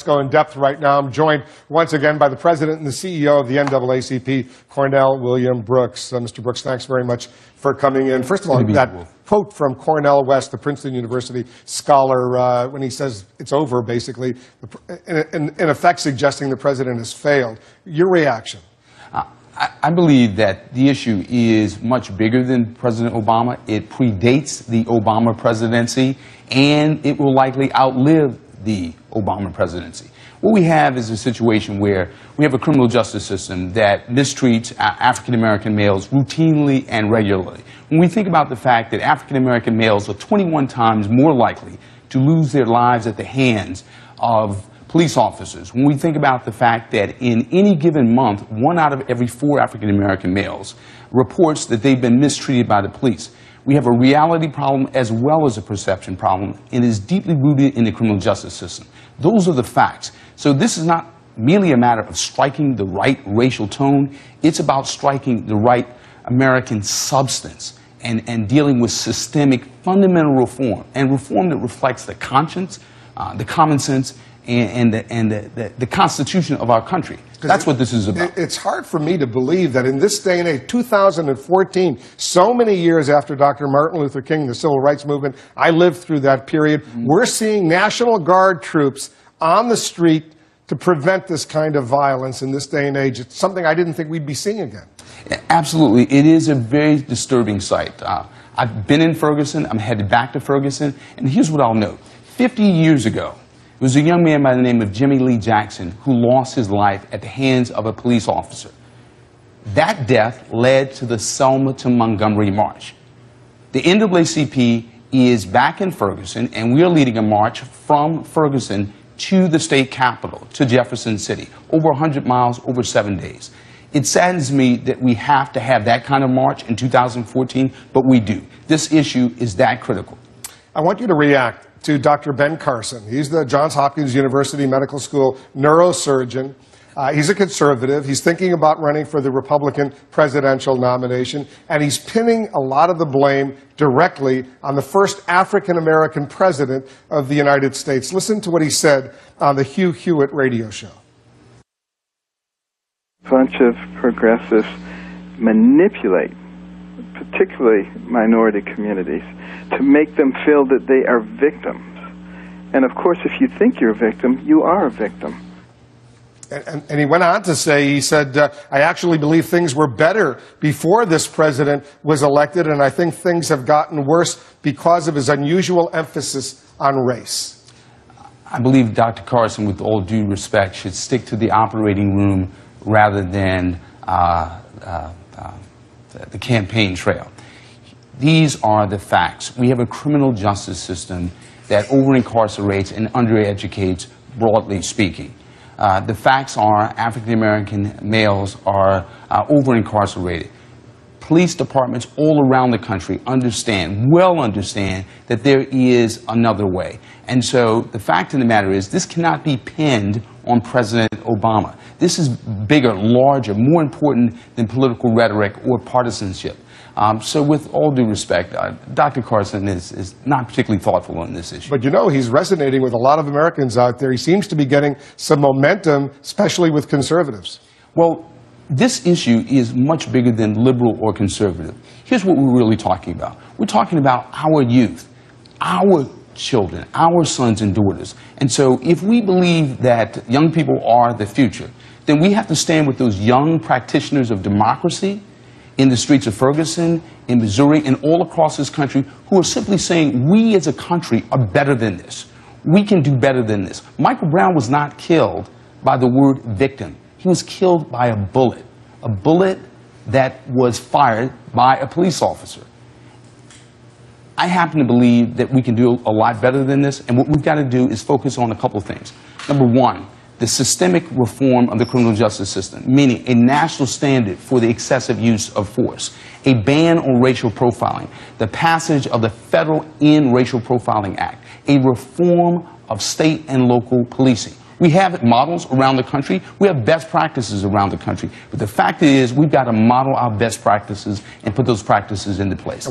Go in depth right now. I'm joined once again by the president and the CEO of the NAACP, Cornell William Brooks. Mr. Brooks, thanks very much for coming in. First of all, that quote from Cornell West, the Princeton University scholar, when he says it's over, basically, in effect suggesting the president has failed. Your reaction? I believe that the issue is much bigger than President Obama. It predates the Obama presidency, and it will likely outlive the Obama presidency. What we have is a situation where we have a criminal justice system that mistreats African-American males routinely and regularly. When we think about the fact that African-American males are 21 times more likely to lose their lives at the hands of police officers, when we think about the fact that in any given month, 1 out of every 4 African-American males reports that they've been mistreated by the police, we have a reality problem as well as a perception problem, and is deeply rooted in the criminal justice system. Those are the facts. So this is not merely a matter of striking the right racial tone. It's about striking the right American substance and dealing with systemic fundamental reform, and reform that reflects the conscience, the common sense, and the Constitution of our country. That's what this is about. It's hard for me to believe that in this day and age, 2014, so many years after Dr. Martin Luther King, the civil rights movement, I lived through that period, we're seeing National Guard troops on the street to prevent this kind of violence in this day and age. It's something I didn't think we'd be seeing again. Absolutely. It is a very disturbing sight. I've been in Ferguson. I'm headed back to Ferguson. And here's what I'll note. 50 years ago, there was a young man by the name of Jimmy Lee Jackson who lost his life at the hands of a police officer. That death led to the Selma to Montgomery March. The NAACP is back in Ferguson, and we are leading a march from Ferguson to the state capitol, to Jefferson City, over 100 miles, over 7 days. It saddens me that we have to have that kind of march in 2014, but we do. This issue is that critical. I want you to react to Dr. Ben Carson. He's the Johns Hopkins University Medical School neurosurgeon. He's a conservative. He's thinking about running for the Republican presidential nomination, and he's pinning a lot of the blame directly on the first African-American president of the United States. Listen to what he said on the Hugh Hewitt radio show. A bunch of progressives manipulate, particularly minority communities, to make them feel that they are victims. And of course, if you think you're a victim, you are a victim. And he went on to say, he said, I actually believe things were better before this president was elected, and I think things have gotten worse because of his unusual emphasis on race. I believe Dr. Carson, with all due respect, should stick to the operating room rather than the campaign trail. These are the facts. We have a criminal justice system that over-incarcerates and under-educates, broadly speaking. The facts are African-American males are over-incarcerated. Police departments all around the country well understand that there is another way. And so the fact of the matter is this cannot be pinned on President Obama. This is bigger, larger, more important than political rhetoric or partisanship. So with all due respect, Dr. Carson is not particularly thoughtful on this issue. But you know, he's resonating with a lot of Americans out there. He seems to be getting some momentum, especially with conservatives. Well, this issue is much bigger than liberal or conservative. Here's what we're really talking about. We're talking about our youth, our children, our sons and daughters. And so if we believe that young people are the future, then we have to stand with those young practitioners of democracy in the streets of Ferguson, in Missouri, and all across this country who are simply saying we as a country are better than this. We can do better than this. Michael Brown was not killed by the word victim. He was killed by a bullet that was fired by a police officer. I happen to believe that we can do a lot better than this, and what we've got to do is focus on a couple of things. Number one, the systemic reform of the criminal justice system, meaning a national standard for the excessive use of force, a ban on racial profiling, the passage of the Federal End Racial Profiling Act, a reform of state and local policing. We have models around the country. We have best practices around the country. But the fact is, we've got to model our best practices and put those practices into place.